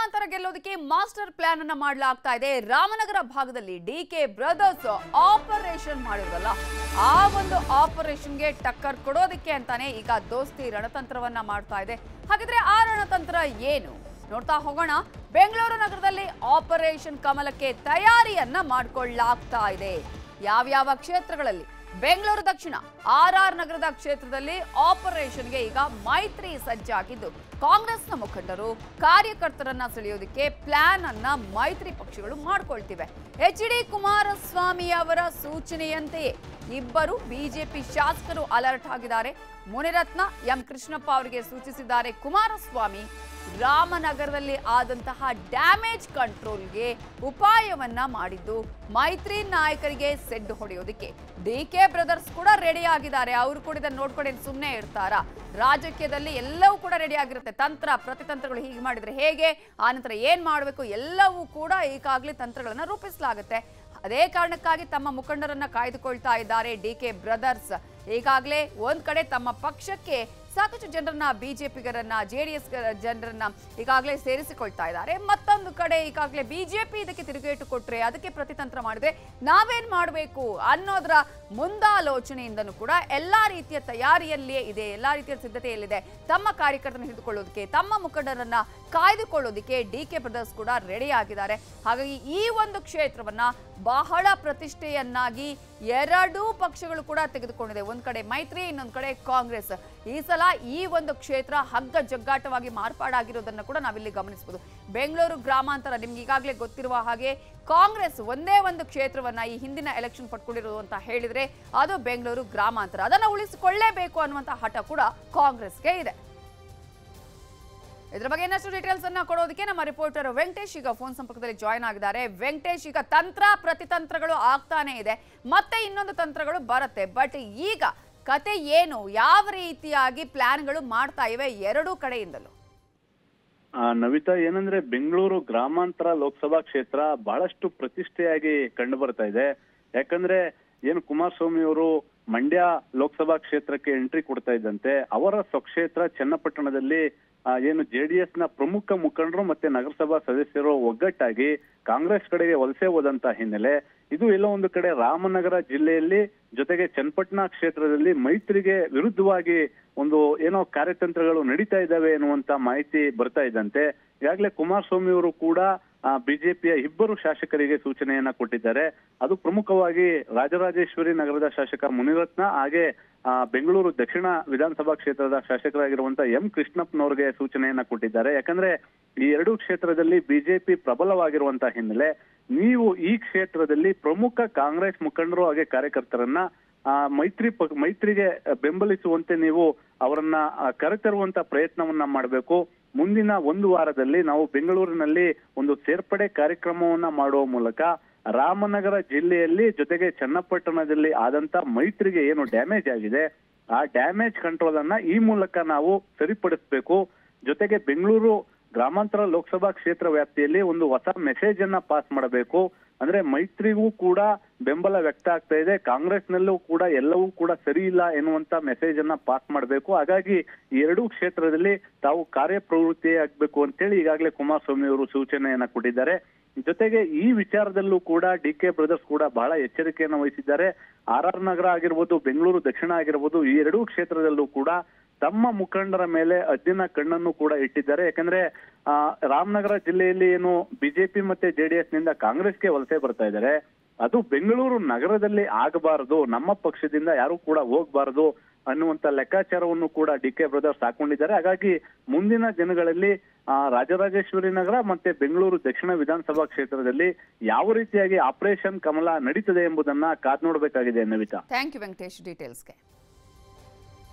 ಗ್ರಾಮಾಂತರ ಗೆಲ್ಲೋದಕ್ಕೆ master plan ಅನ್ನ ಮಾಡಲಾಗ್ತಾ ಇದೆ. ರಾಮನಗರ ಭಾಗದಲ್ಲಿ ಡಿಕೆ ಬ್ರದರ್ಸ್ ಆಪರೇಷನ್ ಮಾಡಿರಲ್ಲ, ಆ ಒಂದು ಆಪರೇಷನ್ಗೆ ಟಕ್ಕರ್ ಕೊಡೋದಕ್ಕೆ ಅಂತಾನೆ ಈಗ ದೋಸ್ತಿ ರಣತಂತ್ರವನ್ನ ಮಾಡ್ತಾ ಇದೆ. ಹಾಗಿದ್ರೆ ಆ ರಣತಂತ್ರ ಏನು ನೋಡ್ತಾ ಹೋಗೋಣ. ಬೆಂಗಳೂರು ನಗರದಲ್ಲಿ ಆಪರೇಷನ್ ಕಮಲಕ್ಕೆ ತಯಾರಿಯನ್ನ ಮಾಡಿಕೊಳ್ಳಲಾಗ್ತಾ ಇದೆ. ಯಾವ್ಯಾವ ಕ್ಷೇತ್ರಗಳಲ್ಲಿ? ಬೆಂಗಳೂರು ದಕ್ಷಿಣ ಆರ್ ನಗರದ ಕ್ಷೇತ್ರದಲ್ಲಿ ಆಪರೇಷನ್ಗೆ ಈಗ ಮೈತ್ರಿ ಸಜ್ಜಾಗಿದ್ದು, ಕಾಂಗ್ರೆಸ್ನ ಮುಖಂಡರು ಕಾರ್ಯಕರ್ತರನ್ನ ಸೆಳೆಯೋದಕ್ಕೆ ಪ್ಲಾನ್ ಅನ್ನ ಮೈತ್ರಿ ಪಕ್ಷಗಳು ಮಾಡಿಕೊಳ್ತಿವೆ. ಎಚ್.ಡಿ. ಕುಮಾರಸ್ವಾಮಿ ಅವರ ಸೂಚನೆಯಂತೆಯೇ ಇಬ್ಬರು ಬಿಜೆಪಿ ಶಾಸಕರು ಅಲರ್ಟ್ ಆಗಿದ್ದಾರೆ. ಮುನಿರತ್ನ ಎಂ ಕೃಷ್ಣಪ್ಪ ಅವರಿಗೆ ಸೂಚಿಸಿದ್ದಾರೆ ಕುಮಾರಸ್ವಾಮಿ ರಾಮನಗರದಲ್ಲಿ ಆದಂತಹ ಡ್ಯಾಮೇಜ್ ಕಂಟ್ರೋಲ್ಗೆ ಉಪಾಯವನ್ನ ಮಾಡಿದ್ದು ಮೈತ್ರಿ ನಾಯಕರಿಗೆ ಸೆಡ್ ಹೊಡೆಯೋದಕ್ಕೆ ಡಿಕೆ ಬ್ರದರ್ಸ್ ಕೂಡ ರೆಡಿ ಆಗಿದ್ದಾರೆ. ಅವರು ಕೂಡ ಇದನ್ನು ನೋಡ್ಕೊಂಡು ಸುಮ್ಮನೆ ಇರ್ತಾರ? ರಾಜಕೀಯದಲ್ಲಿ ಎಲ್ಲವೂ ಕೂಡ ರೆಡಿ ಆಗಿರುತ್ತೆ. ತಂತ್ರ ಪ್ರತಿತಂತ್ರಗಳು ಹೀಗೆ ಮಾಡಿದ್ರೆ ಹೇಗೆ, ಆನಂತರ ಏನ್ ಮಾಡಬೇಕು ಎಲ್ಲವೂ ಕೂಡ ಈಗಾಗಲೇ ತಂತ್ರಗಳನ್ನ ರೂಪಿಸಲಾಗುತ್ತೆ. ಅದೇ ಕಾರಣಕ್ಕಾಗಿ ತಮ್ಮ ಮುಖಂಡರನ್ನ ಕಾಯ್ದುಕೊಳ್ತಾ ಇದ್ದಾರೆ ಡಿಕೆ ಬ್ರದರ್ಸ್. ಈಗಾಗಲೇ ಒಂದ್ ಕಡೆ ತಮ್ಮ ಪಕ್ಷಕ್ಕೆ ಸಾಕಷ್ಟು ಜನರನ್ನ, ಬಿಜೆಪಿಗರನ್ನ, ಜೆಡಿಎಸ್ ಜನರನ್ನ ಈಗಾಗಲೇ ಸೇರಿಸಿಕೊಳ್ತಾ ಇದ್ದಾರೆ. ಮತ್ತೊಂದು ಕಡೆ ಈಗಾಗಲೇ ಬಿಜೆಪಿ ಇದಕ್ಕೆ ತಿರುಗೇಟು ಕೊಟ್ರೆ, ಅದಕ್ಕೆ ಪ್ರತಿತಂತ್ರ ಮಾಡಿದ್ರೆ ನಾವೇನ್ ಮಾಡಬೇಕು ಅನ್ನೋದ್ರ ಮುಂದಾಲೋಚನೆಯಿಂದನೂ ಕೂಡ ಎಲ್ಲಾ ರೀತಿಯ ತಯಾರಿಯಲ್ಲಿಯೇ ಇದೆ, ಎಲ್ಲಾ ರೀತಿಯ ಸಿದ್ಧತೆಯಲ್ಲಿದೆ. ತಮ್ಮ ಕಾರ್ಯಕರ್ತರನ್ನು ಹಿಡಿದುಕೊಳ್ಳೋದಕ್ಕೆ, ತಮ್ಮ ಮುಖಂಡರನ್ನ ಕಾಯ್ದುಕೊಳ್ಳೋದಕ್ಕೆ ಡಿಕೆ ಬ್ರದರ್ಸ್ ಕೂಡ ರೆಡಿ ಆಗಿದ್ದಾರೆ. ಹಾಗಾಗಿ ಈ ಒಂದು ಕ್ಷೇತ್ರವನ್ನ ಬಹಳ ಪ್ರತಿಷ್ಠೆಯನ್ನಾಗಿ ಎರಡೂ ಪಕ್ಷಗಳು ಕೂಡ ತೆಗೆದುಕೊಂಡಿದೆ. ಒಂದ್ ಕಡೆ ಮೈತ್ರಿ, ಇನ್ನೊಂದ್ ಕಡೆ ಕಾಂಗ್ರೆಸ್. ಈ ಸಲ ಈ ಒಂದು ಕ್ಷೇತ್ರ ಹಗ್ಗ ಜಗ್ಗಾಟವಾಗಿ ಮಾರ್ಪಾಡಾಗಿರೋದನ್ನ ಕೂಡ ನಾವಿಲ್ಲಿ ಗಮನಿಸಬಹುದು. ಬೆಂಗಳೂರು ಗ್ರಾಮಾಂತರ ನಿಮ್ಗೆ ಈಗಾಗಲೇ ಗೊತ್ತಿರುವ ಹಾಗೆ ಕಾಂಗ್ರೆಸ್ ಒಂದೇ ಒಂದು ಕ್ಷೇತ್ರವನ್ನ ಈ ಹಿಂದಿನ ಎಲೆಕ್ಷನ್ ಪಡ್ಕೊಂಡಿರೋದು ಅಂತ ಹೇಳಿದ್ರೆ ಅದು ಬೆಂಗಳೂರು ಗ್ರಾಮಾಂತರ. ಅದನ್ನ ಉಳಿಸಿಕೊಳ್ಳಲೇಬೇಕು ಅನ್ನುವಂತ ಹಠ ಕೂಡ ಕಾಂಗ್ರೆಸ್ಗೆ ಇದೆ. ಇದರ ಬಗ್ಗೆ ಇನ್ನಷ್ಟು ಡೀಟೇಲ್ಸ್ ಅನ್ನ ಕೊಡೋದಕ್ಕೆ ನಮ್ಮ ರಿಪೋರ್ಟರ್ ವೆಂಕಟೇಶ್ ಈಗ ಫೋನ್ ಸಂಪರ್ಕದಲ್ಲಿ ಜಾಯ್ನ್ ಆಗಿದ್ದಾರೆ. ವೆಂಕಟೇಶ್, ಈಗ ತಂತ್ರ ಪ್ರತಿತಂತ್ರಗಳು ಆಗ್ತಾನೆ ಇದೆ, ಮತ್ತೆ ಇನ್ನೊಂದು ತಂತ್ರಗಳು ಬರುತ್ತೆ. ಬಟ್ ಈಗ ಕತೆ ಏನು? ಯಾವ ರೀತಿಯಾಗಿ ಪ್ಲಾನ್ಗಳು ಮಾಡ್ತಾ ಇವೆ ಎರಡೂ ಕಡೆಯಿಂದಲೂ? ನವಿತಾ, ಏನಂದ್ರೆ ಬೆಂಗಳೂರು ಗ್ರಾಮಾಂತರ ಲೋಕಸಭಾ ಕ್ಷೇತ್ರ ಬಹಳಷ್ಟು ಪ್ರತಿಷ್ಠೆಯಾಗಿ ಕಂಡು ಬರ್ತಾ ಇದೆ. ಯಾಕಂದ್ರೆ ಏನು ಕುಮಾರಸ್ವಾಮಿ ಅವರು ಮಂಡ್ಯ ಲೋಕಸಭಾ ಕ್ಷೇತ್ರಕ್ಕೆ ಎಂಟ್ರಿ ಕೊಡ್ತಾ ಇದ್ದಂತೆ ಅವರ ಸ್ವಕ್ಷೇತ್ರ ಚನ್ನಪಟ್ಟಣದಲ್ಲಿ ಏನು ಜೆಡಿಎಸ್ ನ ಪ್ರಮುಖ ಮುಖಂಡರು ಮತ್ತೆ ನಗರಸಭಾ ಸದಸ್ಯರು ಒಗ್ಗಟ್ಟಾಗಿ ಕಾಂಗ್ರೆಸ್ ಕಡೆಗೆ ವಲಸೆ ಹೋದಂತ ಹಿನ್ನೆಲೆ ಇದು ಎಲ್ಲೋ ಒಂದು ಕಡೆ ರಾಮನಗರ ಜಿಲ್ಲೆಯಲ್ಲಿ ಜೊತೆಗೆ ಚನ್ನಪಟ್ಟಣ ಕ್ಷೇತ್ರದಲ್ಲಿ ಮೈತ್ರಿಗೆ ವಿರುದ್ಧವಾಗಿ ಒಂದು ಏನೋ ಕಾರ್ಯತಂತ್ರಗಳು ನಡೀತಾ ಇದ್ದಾವೆ ಎನ್ನುವಂತ ಮಾಹಿತಿ ಬರ್ತಾ ಇದ್ದಂತೆ ಈಗಾಗಲೇ ಕುಮಾರಸ್ವಾಮಿ ಅವರು ಕೂಡ ಬಿಜೆಪಿಯ ಇಬ್ಬರು ಶಾಸಕರಿಗೆ ಸೂಚನೆಯನ್ನ ಕೊಟ್ಟಿದ್ದಾರೆ. ಅದು ಪ್ರಮುಖವಾಗಿ ರಾಜರಾಜೇಶ್ವರಿ ನಗರದ ಶಾಸಕ ಮುನಿರತ್ನ ಹಾಗೆ ಬೆಂಗಳೂರು ದಕ್ಷಿಣ ವಿಧಾನಸಭಾ ಕ್ಷೇತ್ರದ ಶಾಸಕರಾಗಿರುವಂತಹ ಎಂ ಕೃಷ್ಣಪ್ಪನವ್ರಿಗೆ ಸೂಚನೆಯನ್ನ ಕೊಟ್ಟಿದ್ದಾರೆ. ಯಾಕಂದ್ರೆ ಈ ಎರಡೂ ಕ್ಷೇತ್ರದಲ್ಲಿ ಬಿಜೆಪಿ ಪ್ರಬಲವಾಗಿರುವಂತಹ ಹಿನ್ನೆಲೆ ನೀವು ಈ ಕ್ಷೇತ್ರದಲ್ಲಿ ಪ್ರಮುಖ ಕಾಂಗ್ರೆಸ್ ಮುಖಂಡರು ಹಾಗೆ ಕಾರ್ಯಕರ್ತರನ್ನ ಮೈತ್ರಿಗೆ ಬೆಂಬಲಿಸುವಂತೆ ನೀವು ಅವರನ್ನ ಕರೆತರುವಂತ ಪ್ರಯತ್ನವನ್ನ ಮಾಡಬೇಕು. ಮುಂದಿನ ಒಂದು ವಾರದಲ್ಲಿ ನಾವು ಬೆಂಗಳೂರಿನಲ್ಲಿ ಒಂದು ಸೇರ್ಪಡೆ ಕಾರ್ಯಕ್ರಮವನ್ನ ಮಾಡುವ ಮೂಲಕ ರಾಮನಗರ ಜಿಲ್ಲೆಯಲ್ಲಿ ಜೊತೆಗೆ ಚನ್ನಪಟ್ಟಣದಲ್ಲಿ ಆದಂತ ಮೈತ್ರಿಗೆ ಏನು ಡ್ಯಾಮೇಜ್ ಆಗಿದೆ ಆ ಡ್ಯಾಮೇಜ್ ಕಂಟ್ರೋಲ್ ಅನ್ನ ಈ ಮೂಲಕ ನಾವು ಸರಿಪಡಿಸಬೇಕು. ಜೊತೆಗೆ ಬೆಂಗಳೂರು ಗ್ರಾಮಾಂತರ ಲೋಕಸಭಾ ಕ್ಷೇತ್ರ ವ್ಯಾಪ್ತಿಯಲ್ಲಿ ಒಂದು ಹೊಸ ಮೆಸೇಜ್ ಅನ್ನ ಪಾಸ್ ಮಾಡಬೇಕು. ಅಂದ್ರೆ ಮೈತ್ರಿಗೂ ಕೂಡ ಬೆಂಬಲ ವ್ಯಕ್ತ ಆಗ್ತಾ ಇದೆ, ಕಾಂಗ್ರೆಸ್ನಲ್ಲೂ ಕೂಡ ಎಲ್ಲವೂ ಕೂಡ ಸರಿ ಇಲ್ಲ ಎನ್ನುವಂತ ಮೆಸೇಜ್ ಅನ್ನ ಪಾಸ್ ಮಾಡಬೇಕು. ಹಾಗಾಗಿ ಈ ಎರಡೂ ಕ್ಷೇತ್ರದಲ್ಲಿ ತಾವು ಕಾರ್ಯಪ್ರವೃತ್ತಿ ಆಗ್ಬೇಕು ಅಂತೇಳಿ ಈಗಾಗಲೇ ಕುಮಾರಸ್ವಾಮಿ ಅವರು ಸೂಚನೆಯನ್ನ ಕೊಟ್ಟಿದ್ದಾರೆ. ಜೊತೆಗೆ ಈ ವಿಚಾರದಲ್ಲೂ ಕೂಡ ಡಿಕೆ ಬ್ರದರ್ಸ್ ಕೂಡ ಬಹಳ ಎಚ್ಚರಿಕೆಯನ್ನು ವಹಿಸಿದ್ದಾರೆ. ಆರ್ ನಗರ ಆಗಿರ್ಬೋದು, ಬೆಂಗಳೂರು ದಕ್ಷಿಣ ಆಗಿರ್ಬೋದು, ಈ ಎರಡೂ ಕ್ಷೇತ್ರದಲ್ಲೂ ಕೂಡ ತಮ್ಮ ಮುಖಂಡರ ಮೇಲೆ ಅದ್ದಿನ ಕಣ್ಣನ್ನು ಕೂಡ ಇಟ್ಟಿದ್ದಾರೆ. ಯಾಕಂದ್ರೆ ರಾಮನಗರ ಜಿಲ್ಲೆಯಲ್ಲಿ ಏನು ಬಿಜೆಪಿ ಮತ್ತೆ ಜೆಡಿಎಸ್ ನಿಂದ ಕಾಂಗ್ರೆಸ್ಗೆ ವಲಸೆ ಬರ್ತಾ ಇದ್ದಾರೆ, ಅದು ಬೆಂಗಳೂರು ನಗರದಲ್ಲಿ ಆಗಬಾರದು, ನಮ್ಮ ಪಕ್ಷದಿಂದ ಯಾರು ಕೂಡ ಹೋಗ್ಬಾರದು ಅನ್ನುವಂತ ಲೆಕ್ಕಾಚಾರವನ್ನು ಕೂಡ ಡಿಕೆ ಬ್ರದರ್ಸ್ ಹಾಕೊಂಡಿದ್ದಾರೆ. ಹಾಗಾಗಿ ಮುಂದಿನ ದಿನಗಳಲ್ಲಿ ರಾಜರಾಜೇಶ್ವರಿ ನಗರ ಮತ್ತೆ ಬೆಂಗಳೂರು ದಕ್ಷಿಣ ವಿಧಾನಸಭಾ ಕ್ಷೇತ್ರದಲ್ಲಿ ಯಾವ ರೀತಿಯಾಗಿ ಆಪರೇಷನ್ ಕಮಲ ನಡೀತದೆ ಎಂಬುದನ್ನ ಕಾದ್ ನೋಡಬೇಕಾಗಿದೆ. Navita, thank you Venkatesh ಡೀಟೇಲ್ಸ್ಗೆ.